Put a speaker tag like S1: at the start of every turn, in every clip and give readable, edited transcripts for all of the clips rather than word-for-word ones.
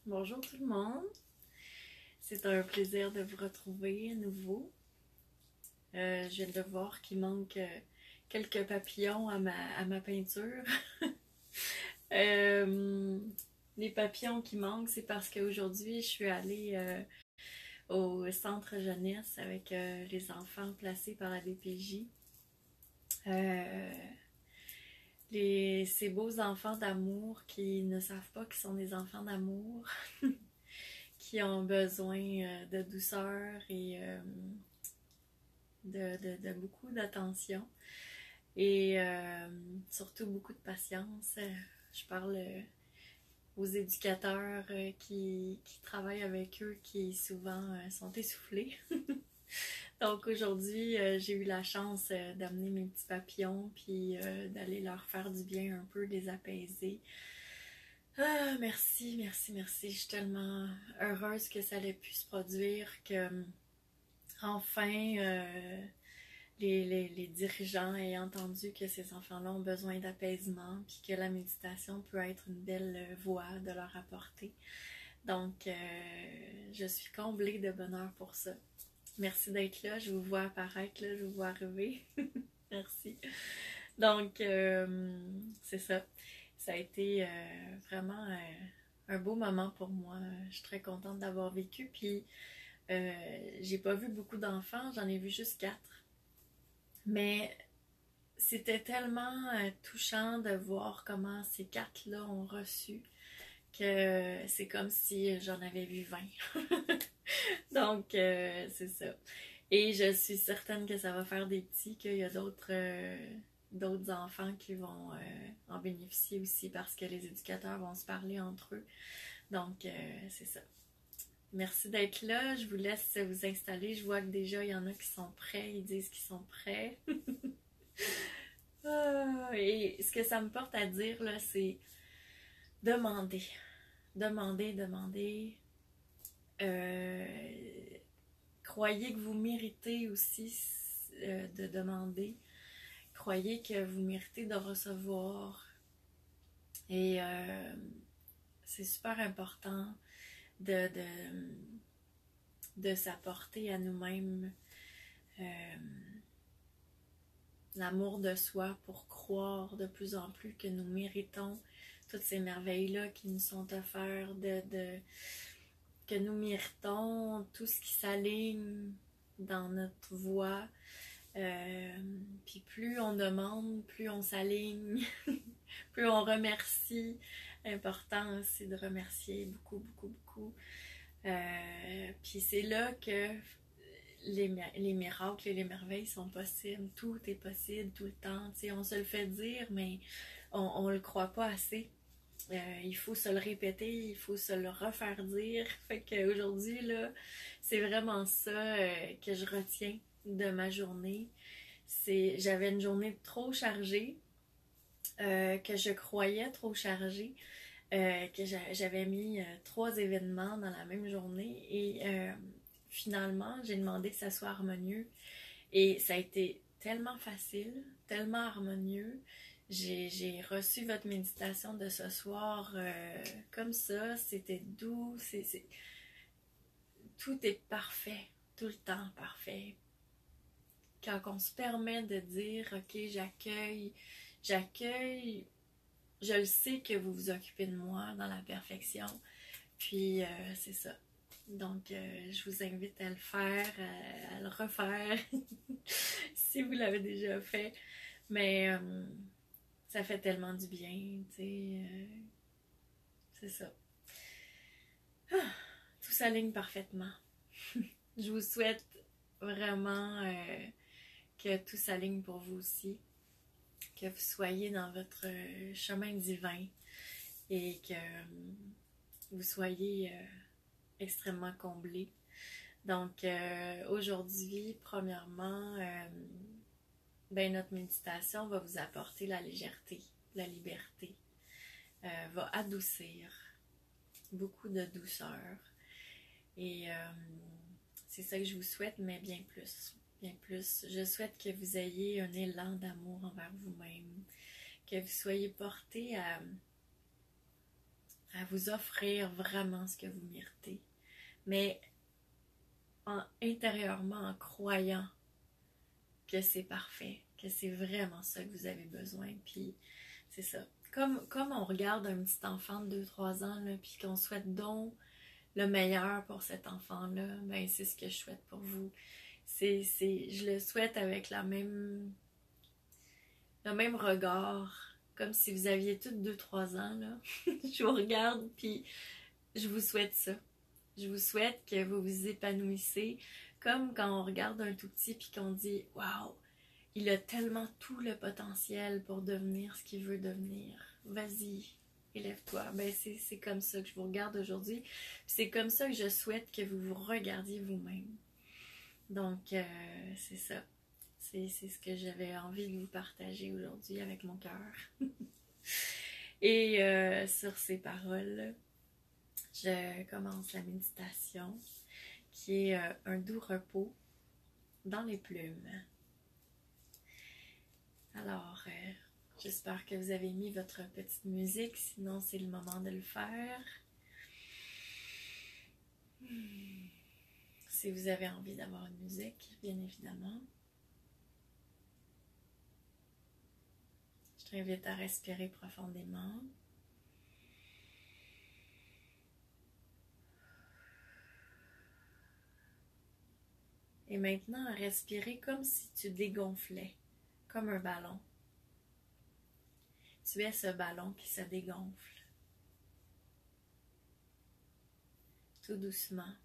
S1: Bonjour tout le monde, c'est un plaisir de vous retrouver à nouveau. Je viens de voir qu'il manque quelques papillons à ma peinture. Euh, les papillons qui manquent, c'est parce qu'aujourd'hui je suis allée au centre jeunesse avec les enfants placés par la DPJ. Euh, ces beaux enfants d'amour qui ne savent pas qu'ils sont des enfants d'amour, qui ont besoin de douceur et de beaucoup d'attention et surtout beaucoup de patience. Je parle aux éducateurs qui travaillent avec eux qui souvent sont essoufflés. Donc aujourd'hui, j'ai eu la chance d'amener mes petits papillons puis d'aller leur faire du bien un peu, les apaiser. Ah, merci, merci, merci. Je suis tellement heureuse que ça ait pu se produire, que enfin les dirigeants aient entendu que ces enfants-là ont besoin d'apaisement, puis que la méditation peut être une belle voie de leur apporter. Donc, je suis comblée de bonheur pour ça. Merci d'être là, je vous vois apparaître, là, je vous vois arriver. Merci. Donc, c'est ça. Ça a été vraiment un beau moment pour moi. Je suis très contente d'avoir vécu. Puis, j'ai pas vu beaucoup d'enfants, j'en ai vu juste 4. Mais c'était tellement touchant de voir comment ces 4-là ont reçu que c'est comme si j'en avais vu 20. Donc, c'est ça. Et je suis certaine que ça va faire des petits, qu'il y a d'autres enfants qui vont en bénéficier aussi parce que les éducateurs vont se parler entre eux. Donc, c'est ça. Merci d'être là. Je vous laisse vous installer. Je vois que déjà, il y en a qui sont prêts. Ils disent qu'ils sont prêts. Et ce que ça me porte à dire, là, c'est demander. Demander, demander. Euh, Croyez que vous méritez aussi de demander. Croyez que vous méritez de recevoir. Et c'est super important de, de, de s'apporter à nous-mêmes l'amour de soi pour croire de plus en plus que nous méritons toutes ces merveilles-là qui nous sont offertes, que nous méritons tout ce qui s'aligne dans notre voie. Puis plus on demande, plus on s'aligne, plus on remercie. Important aussi de remercier beaucoup, beaucoup, beaucoup. Puis c'est là que les miracles et les merveilles sont possibles. Tout est possible tout le temps. T'sais, on se le fait dire, mais on le croit pas assez. Il faut se le répéter, il faut se le refaire dire. Fait qu'aujourd'hui, là, c'est vraiment ça que je retiens de ma journée. J'avais une journée trop chargée, que je croyais trop chargée, que j'avais mis 3 événements dans la même journée et finalement, j'ai demandé que ça soit harmonieux et ça a été tellement facile, tellement harmonieux. J'ai reçu votre méditation de ce soir comme ça, c'était doux, tout est parfait, tout le temps parfait. Quand on se permet de dire, ok, j'accueille, je le sais que vous vous occupez de moi dans la perfection, puis c'est ça. Donc, je vous invite à le faire, à le refaire, si vous l'avez déjà fait. Mais ça fait tellement du bien, tu sais. C'est ça. Tout s'aligne parfaitement. Je vous souhaite vraiment que tout s'aligne pour vous aussi. Que vous soyez dans votre chemin divin et que vous soyez extrêmement comblés. Donc, aujourd'hui, premièrement, notre méditation va vous apporter la légèreté, la liberté, va adoucir, beaucoup de douceur. Et c'est ça que je vous souhaite, mais bien plus. Bien plus. Je souhaite que vous ayez un élan d'amour envers vous-même, que vous soyez porté à vous offrir vraiment ce que vous méritez. Mais intérieurement, en croyant que c'est parfait, que c'est vraiment ça que vous avez besoin. Puis c'est ça. Comme on regarde un petit enfant de 2-3 ans, là, puis qu'on souhaite donc le meilleur pour cet enfant-là, ben c'est ce que je souhaite pour vous. Je le souhaite avec le même regard, comme si vous aviez toutes 2-3 ans, là. Je vous regarde, puis je vous souhaite ça. Je vous souhaite que vous vous épanouissez, comme quand on regarde un tout petit, puis qu'on dit « Waouh, il a tellement tout le potentiel pour devenir ce qu'il veut devenir. Vas-y, élève-toi. » Ben c'est comme ça que je vous regarde aujourd'hui. C'est comme ça que je souhaite que vous vous regardiez vous-même. Donc, c'est ça. C'est ce que j'avais envie de vous partager aujourd'hui avec mon cœur. Et sur ces paroles, je commence la méditation qui est un doux repos dans les plumes. Alors, j'espère que vous avez mis votre petite musique, sinon c'est le moment de le faire. Si vous avez envie d'avoir une musique, bien évidemment. Je t'invite à respirer profondément. Et maintenant, à respirer comme si tu dégonflais, comme un ballon. Tu es ce ballon qui se dégonfle. Tout doucement.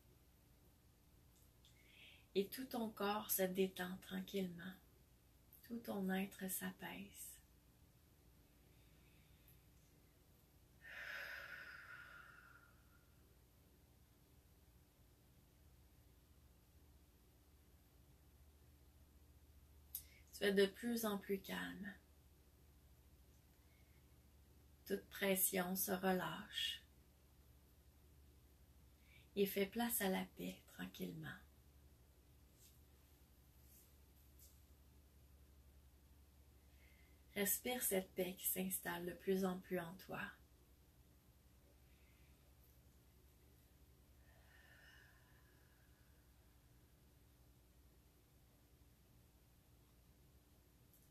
S1: Et tout ton corps se détend tranquillement. Tout ton être s'apaise. Tu es de plus en plus calme. Toute pression se relâche et fait place à la paix tranquillement. Respire cette paix qui s'installe de plus en plus en toi.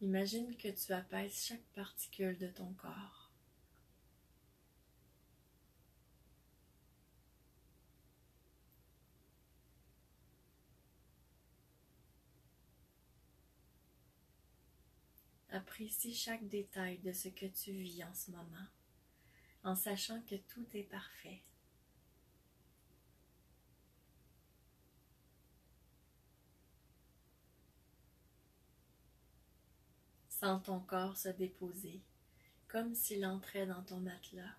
S1: Imagine que tu apaises chaque particule de ton corps. Apprécie chaque détail de ce que tu vis en ce moment, en sachant que tout est parfait. Sens ton corps se déposer, comme s'il entrait dans ton matelas,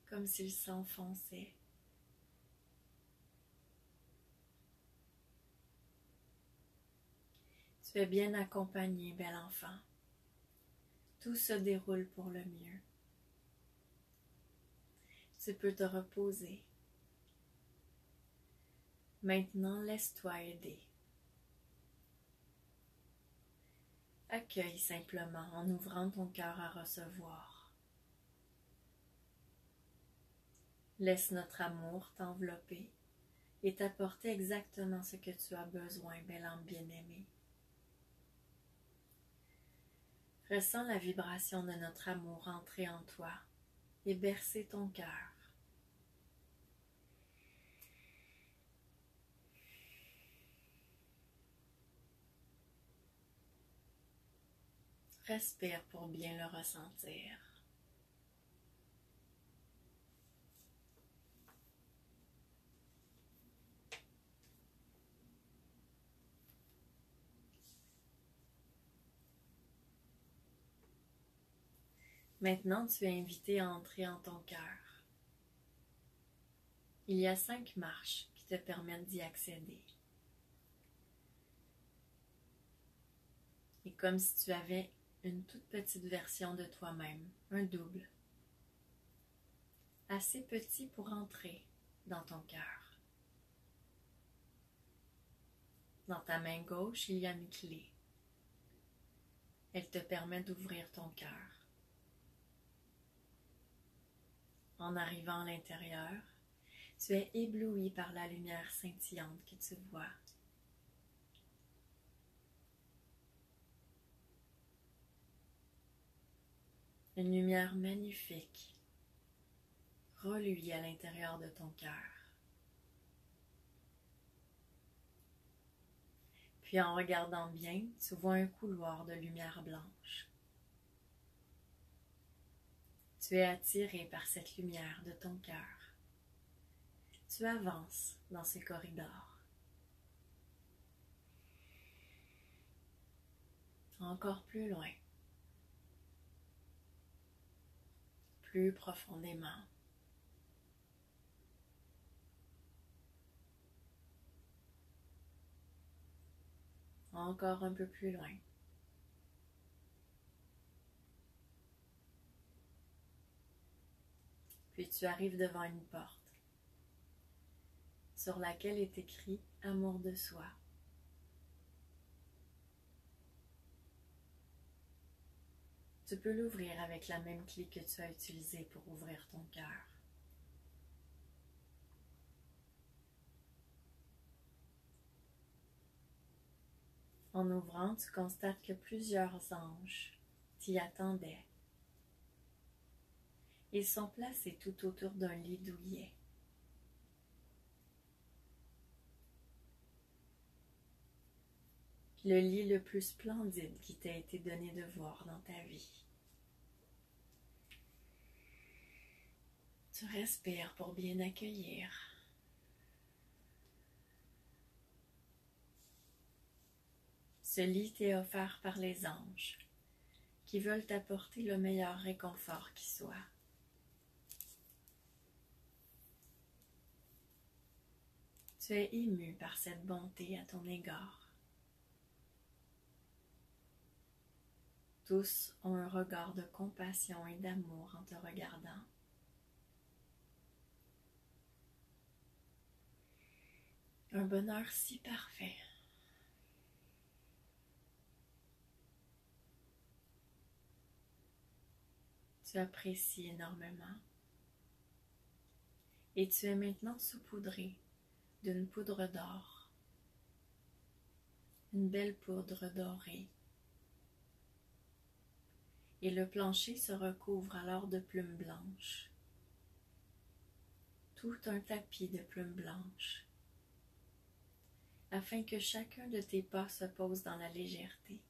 S1: comme s'il s'enfonçait. Tu es bien accompagné, bel enfant. Tout se déroule pour le mieux. Tu peux te reposer. Maintenant, laisse-toi aider. Accueille simplement en ouvrant ton cœur à recevoir. Laisse notre amour t'envelopper et t'apporter exactement ce que tu as besoin, bel âme bien-aimée. Ressens la vibration de notre amour entrer en toi et bercer ton cœur. Respire pour bien le ressentir. Maintenant, tu es invité à entrer en ton cœur. Il y a 5 marches qui te permettent d'y accéder. Et comme si tu avais une toute petite version de toi-même, un double, assez petit pour entrer dans ton cœur. Dans ta main gauche, il y a une clé. Elle te permet d'ouvrir ton cœur. En arrivant à l'intérieur, tu es ébloui par la lumière scintillante que tu vois. Une lumière magnifique reluit à l'intérieur de ton cœur. Puis en regardant bien, tu vois un couloir de lumière blanche. Tu es attiré par cette lumière de ton cœur. Tu avances dans ce corridor. Encore plus loin, plus profondément. Encore un peu plus loin. Puis tu arrives devant une porte sur laquelle est écrit « Amour de soi ». Tu peux l'ouvrir avec la même clé que tu as utilisée pour ouvrir ton cœur. En ouvrant, tu constates que plusieurs anges t'y attendaient. Ils sont placés tout autour d'un lit douillet. Le lit le plus splendide qui t'a été donné de voir dans ta vie. Tu respires pour bien accueillir. Ce lit t'est offert par les anges, qui veulent t'apporter le meilleur réconfort qui soit. Tu es ému par cette bonté à ton égard. Tous ont un regard de compassion et d'amour en te regardant. Un bonheur si parfait. Tu apprécies énormément. Et tu es maintenant saupoudré d'une poudre d'or. Une belle poudre dorée. Et le plancher se recouvre alors de plumes blanches. Tout un tapis de plumes blanches, afin que chacun de tes pas se pose dans la légèreté.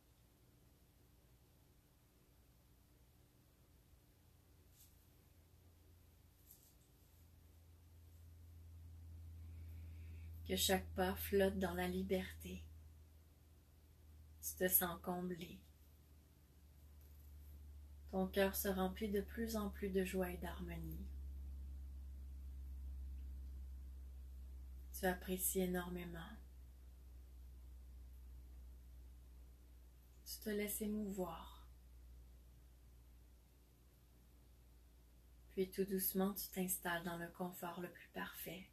S1: Que chaque pas flotte dans la liberté. Tu te sens comblé. Ton cœur se remplit de plus en plus de joie et d'harmonie. Tu apprécies énormément. Tu te laisses émouvoir. Puis tout doucement, tu t'installes dans le confort le plus parfait,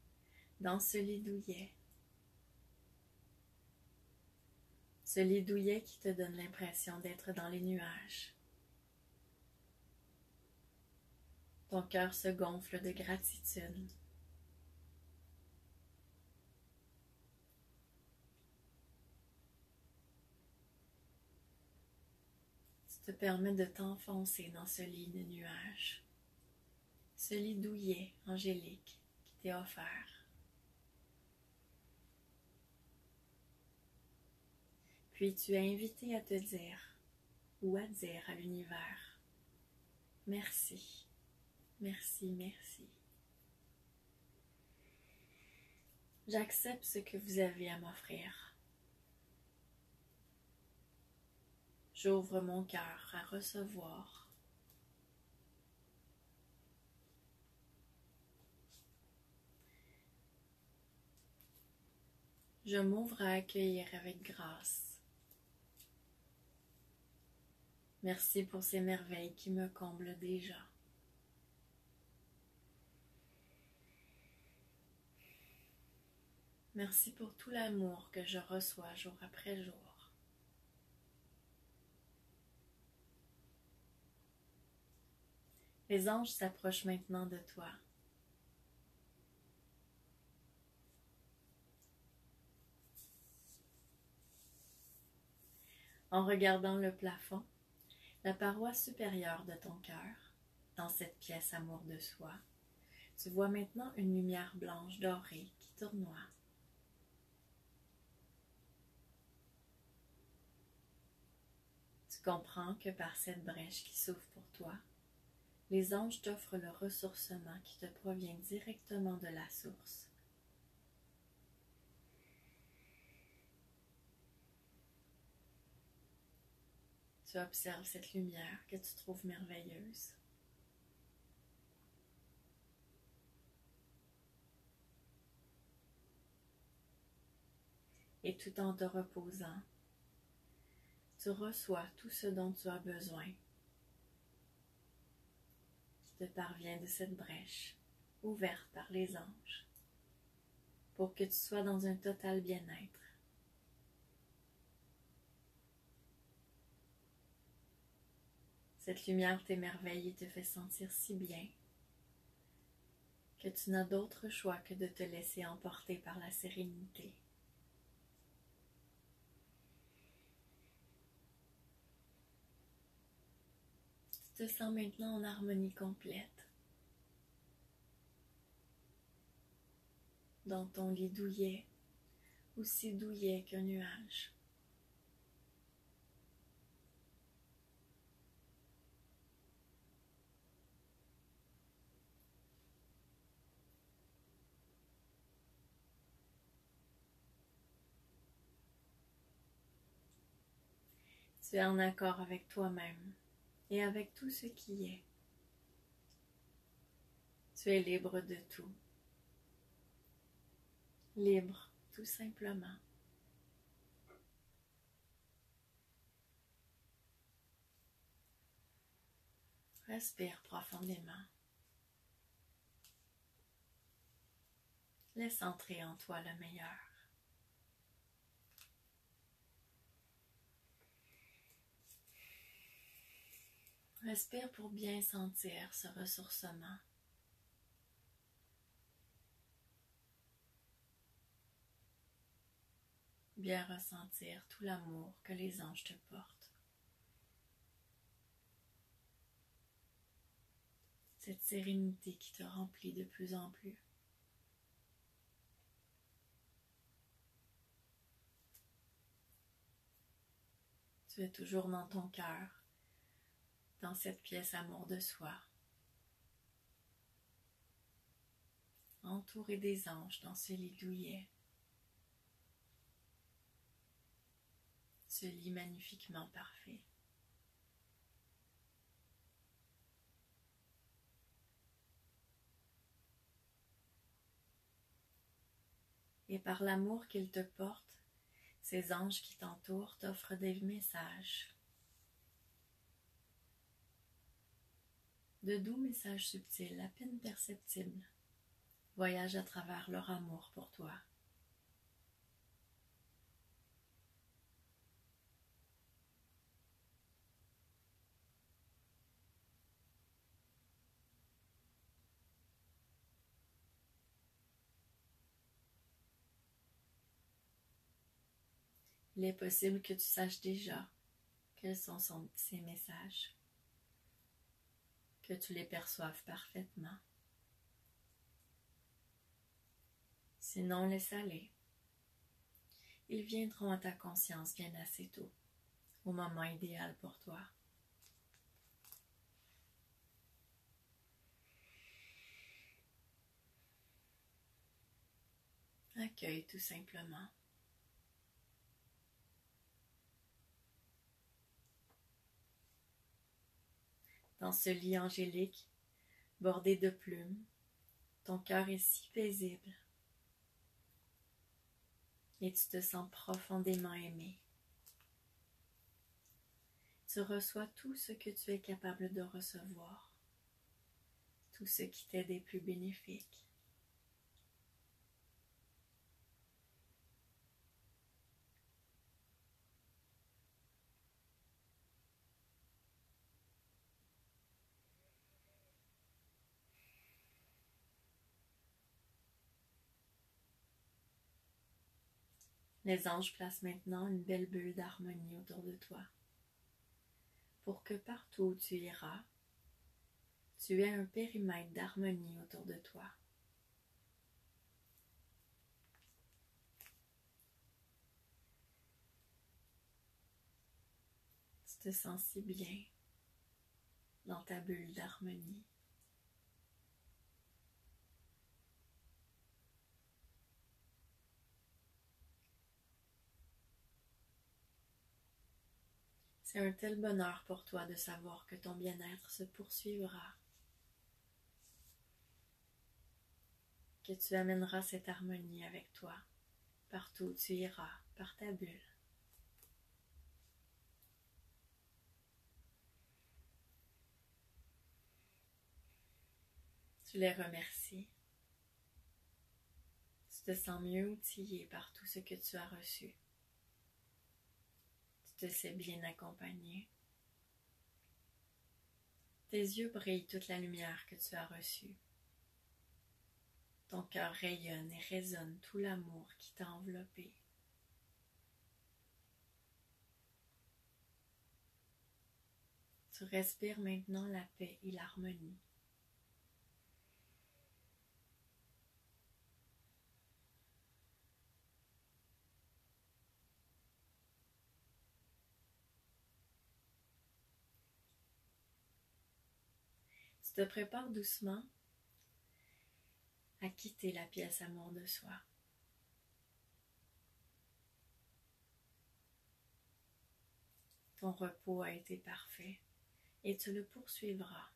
S1: dans ce lit douillet. Ce lit douillet qui te donne l'impression d'être dans les nuages. Ton cœur se gonfle de gratitude. Tu te permets de t'enfoncer dans ce lit de nuages, ce lit douillet, angélique, qui t'est offert. Puis tu es invité à te dire, ou à dire à l'univers, merci, merci, merci. J'accepte ce que vous avez à m'offrir. J'ouvre mon cœur à recevoir. Je m'ouvre à accueillir avec grâce. Merci pour ces merveilles qui me comblent déjà. Merci pour tout l'amour que je reçois jour après jour. Les anges s'approchent maintenant de toi. En regardant le plafond, la paroi supérieure de ton cœur, dans cette pièce amour de soi, tu vois maintenant une lumière blanche dorée qui tournoie. Tu comprends que par cette brèche qui s'ouvre pour toi, les anges t'offrent le ressourcement qui te provient directement de la source. Tu observes cette lumière que tu trouves merveilleuse. Et tout en te reposant, tu reçois tout ce dont tu as besoin qui te parvient de cette brèche ouverte par les anges pour que tu sois dans un total bien-être. Cette lumière t'émerveille et te fait sentir si bien que tu n'as d'autre choix que de te laisser emporter par la sérénité. Tu te sens maintenant en harmonie complète, dans ton lit douillet, aussi douillet qu'un nuage. Tu es en accord avec toi-même et avec tout ce qui est. Tu es libre de tout. Libre, tout simplement. Respire profondément. Laisse entrer en toi le meilleur. Respire pour bien sentir ce ressourcement. Bien ressentir tout l'amour que les anges te portent. Cette sérénité qui te remplit de plus en plus. Tu es toujours dans ton cœur, dans cette pièce amour de soi, entouré des anges dans ce lit douillet, ce lit magnifiquement parfait. Et par l'amour qu'ils te portent, ces anges qui t'entourent t'offrent des messages. De doux messages subtils, à peine perceptibles, voyagent à travers leur amour pour toi. Il est possible que tu saches déjà quels sont ces messages, que tu les perçoives parfaitement. Sinon, laisse aller. Ils viendront à ta conscience bien assez tôt, au moment idéal pour toi. Accueille tout simplement. Dans ce lit angélique, bordé de plumes, ton cœur est si paisible et tu te sens profondément aimé. Tu reçois tout ce que tu es capable de recevoir, tout ce qui t'est des plus bénéfiques. Les anges placent maintenant une belle bulle d'harmonie autour de toi, pour que partout où tu iras, tu aies un périmètre d'harmonie autour de toi. Tu te sens si bien dans ta bulle d'harmonie. C'est un tel bonheur pour toi de savoir que ton bien-être se poursuivra, que tu amèneras cette harmonie avec toi partout où tu iras, par ta bulle. Tu les remercies. Tu te sens mieux outillé par tout ce que tu as reçu. Tu te sais bien accompagné. Tes yeux brillent toute la lumière que tu as reçue. Ton cœur rayonne et résonne tout l'amour qui t'a enveloppé. Tu respires maintenant la paix et l'harmonie. Tu te prépares doucement à quitter la pièce amour de soi. Ton repos a été parfait et tu le poursuivras.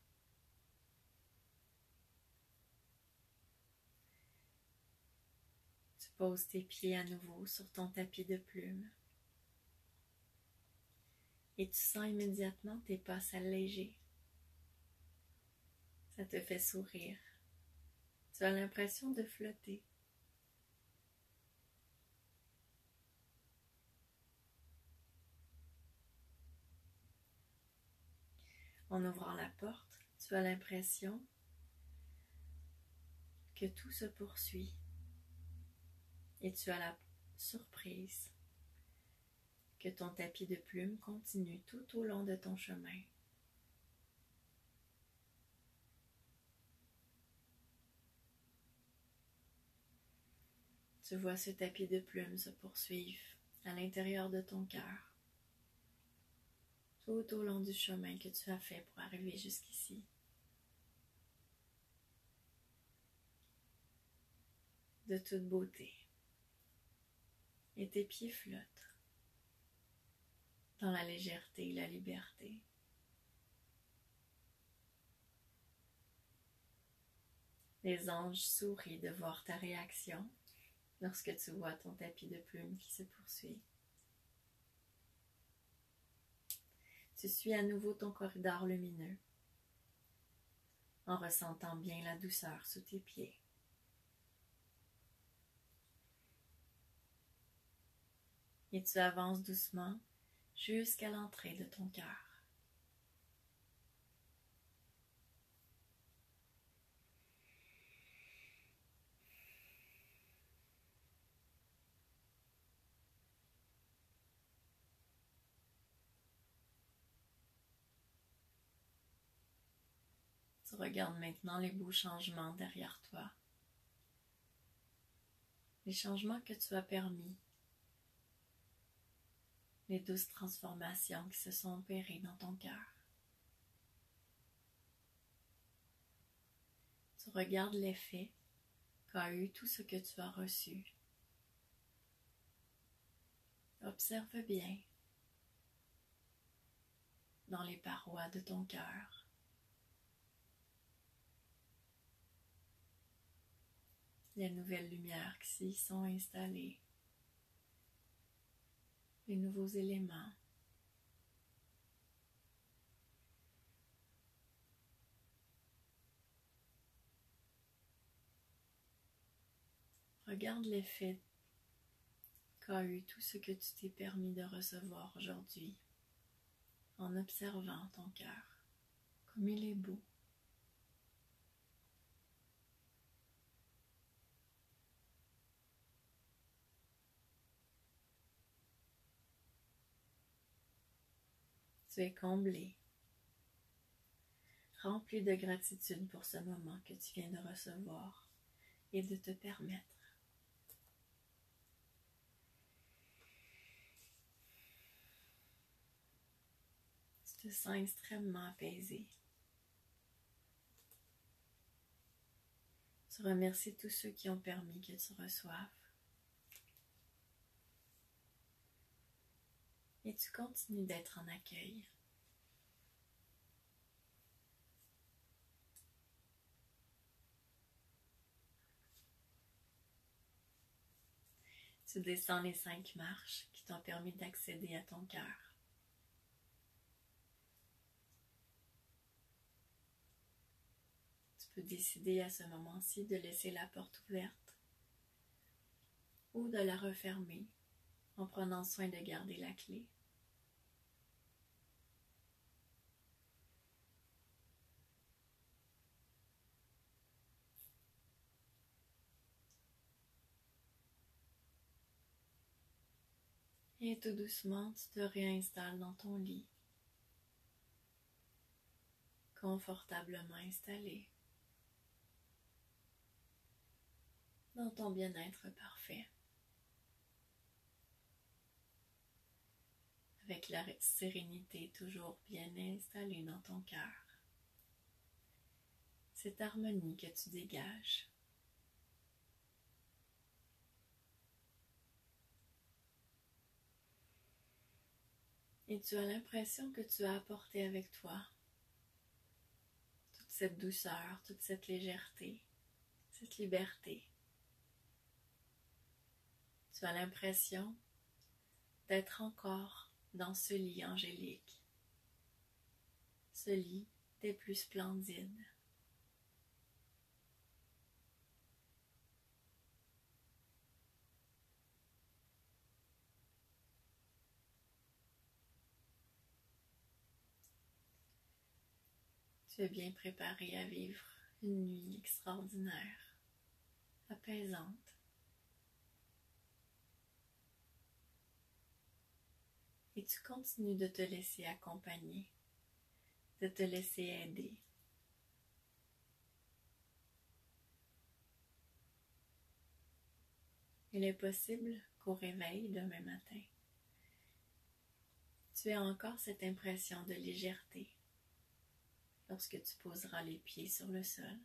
S1: Tu poses tes pieds à nouveau sur ton tapis de plumes et tu sens immédiatement tes pas s'alléger. Ça te fait sourire. Tu as l'impression de flotter. En ouvrant la porte, tu as l'impression que tout se poursuit et tu as la surprise que ton tapis de plumes continue tout au long de ton chemin. Tu vois ce tapis de plumes se poursuivre à l'intérieur de ton cœur, tout au long du chemin que tu as fait pour arriver jusqu'ici. De toute beauté. Et tes pieds flottent dans la légèreté et la liberté. Les anges sourient de voir ta réaction lorsque tu vois ton tapis de plumes qui se poursuit. Tu suis à nouveau ton corridor lumineux en ressentant bien la douceur sous tes pieds. Et tu avances doucement jusqu'à l'entrée de ton cœur. Tu regardes maintenant les beaux changements derrière toi. Les changements que tu as permis. Les douces transformations qui se sont opérées dans ton cœur. Tu regardes l'effet qu'a eu tout ce que tu as reçu. Observe bien dans les parois de ton cœur. Les nouvelles lumières qui s'y sont installées. Les nouveaux éléments. Regarde l'effet qu'a eu tout ce que tu t'es permis de recevoir aujourd'hui en observant ton cœur, comme il est beau. Tu es comblé, rempli de gratitude pour ce moment que tu viens de recevoir et de te permettre. Tu te sens extrêmement apaisé. Tu remercies tous ceux qui ont permis que tu reçoives. Et tu continues d'être en accueil. Tu descends les 5 marches qui t'ont permis d'accéder à ton cœur. Tu peux décider à ce moment-ci de laisser la porte ouverte ou de la refermer en prenant soin de garder la clé. Et tout doucement, tu te réinstalles dans ton lit, confortablement installé, dans ton bien-être parfait, avec la sérénité toujours bien installée dans ton cœur. Cette harmonie que tu dégages. Et tu as l'impression que tu as apporté avec toi toute cette douceur, toute cette légèreté, cette liberté. Tu as l'impression d'être encore dans ce lit angélique, ce lit des plus splendides. Tu es bien préparé à vivre une nuit extraordinaire, apaisante. Et tu continues de te laisser accompagner, de te laisser aider. Il est possible qu'au réveil demain matin, tu aies encore cette impression de légèreté lorsque tu poseras les pieds sur le sol.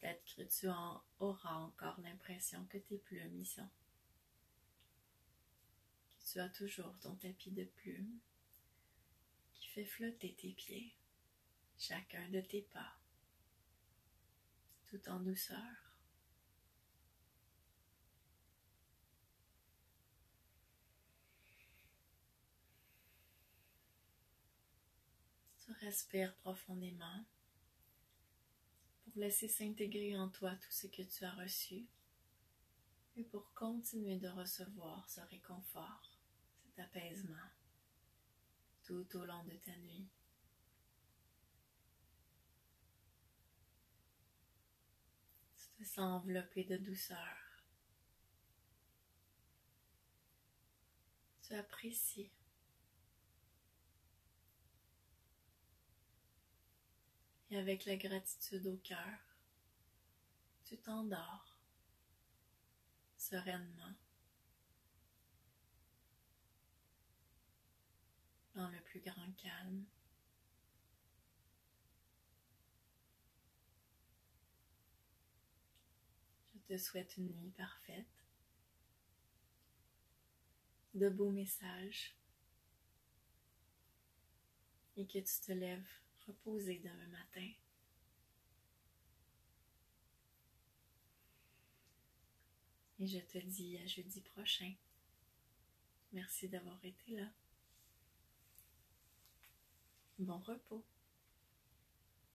S1: Peut-être que tu auras encore l'impression que tes plumes y sont. Que tu as toujours ton tapis de plumes qui fait flotter tes pieds, chacun de tes pas, tout en douceur. Tu respires profondément pour laisser s'intégrer en toi tout ce que tu as reçu et pour continuer de recevoir ce réconfort, cet apaisement tout au long de ta nuit. Tu te sens enveloppé de douceur. Tu apprécies. Et avec la gratitude au cœur, tu t'endors sereinement dans le plus grand calme. Je te souhaite une nuit parfaite, de beaux messages et que tu te lèves reposé demain matin. Et je te dis à jeudi prochain. Merci d'avoir été là. Bon repos.